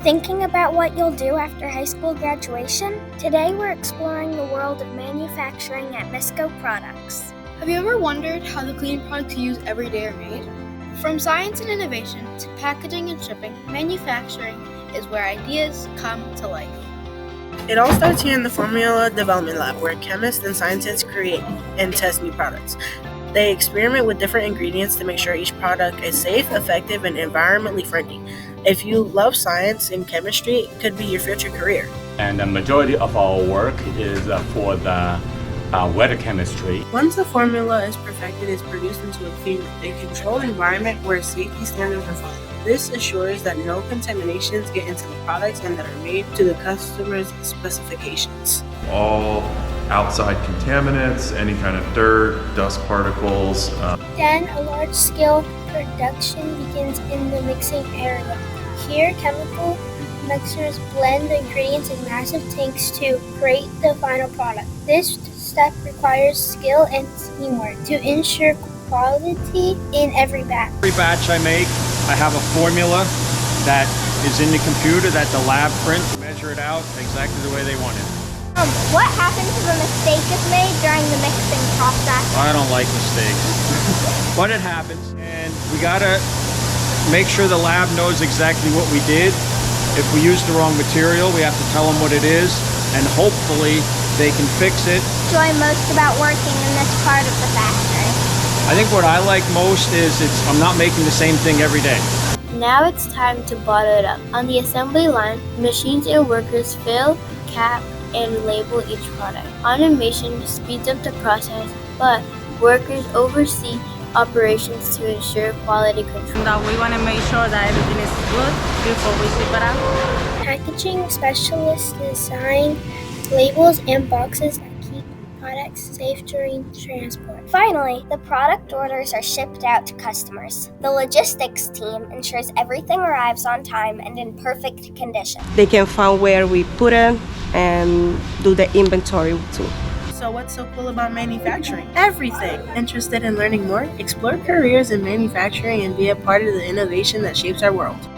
Thinking about what you'll do after high school graduation? Today we're exploring the world of manufacturing at Misco Products. Have you ever wondered how the cleaning products you use every day are made? From science and innovation to packaging and shipping, manufacturing is where ideas come to life. It all starts here in the Formula Development Lab, where chemists and scientists create and test new products. They experiment with different ingredients to make sure each product is safe, effective, and environmentally friendly. If you love science and chemistry, it could be your future career. And the majority of our work is for the weather chemistry. Once the formula is perfected, it's produced into a controlled environment where safety standards are followed. This assures that no contaminations get into the products and that are made to the customer's specifications. All outside contaminants, any kind of dirt, dust particles. Then a large-scale production begins in the mixing area. Here, chemical mixers blend the ingredients in massive tanks to create the final product. This step requires skill and teamwork to ensure quality in every batch. Every batch I make, I have a formula that is in the computer that the lab prints, measure it out exactly the way they want it. What happens if a mistake is made during the mixing process? I don't like mistakes, but it happens, and we gotta make sure the lab knows exactly what we did. If we use the wrong material, we have to tell them what it is, and hopefully they can fix it. Enjoy most about working in this part of the factory? I think what I like most is I'm not making the same thing every day. Now it's time to bottle it up. On the assembly line, machines and workers fill, cap, and label each product. Automation speeds up the process, but workers oversee operations to ensure quality control. We want to make sure that everything is good before we ship it out. Packaging specialists design labels and boxes that keep products safe during transport. Finally, the product orders are shipped out to customers. The logistics team ensures everything arrives on time and in perfect condition. They can find where we put it and do the inventory too. So what's so cool about manufacturing? Everything! Interested in learning more? Explore careers in manufacturing and be a part of the innovation that shapes our world.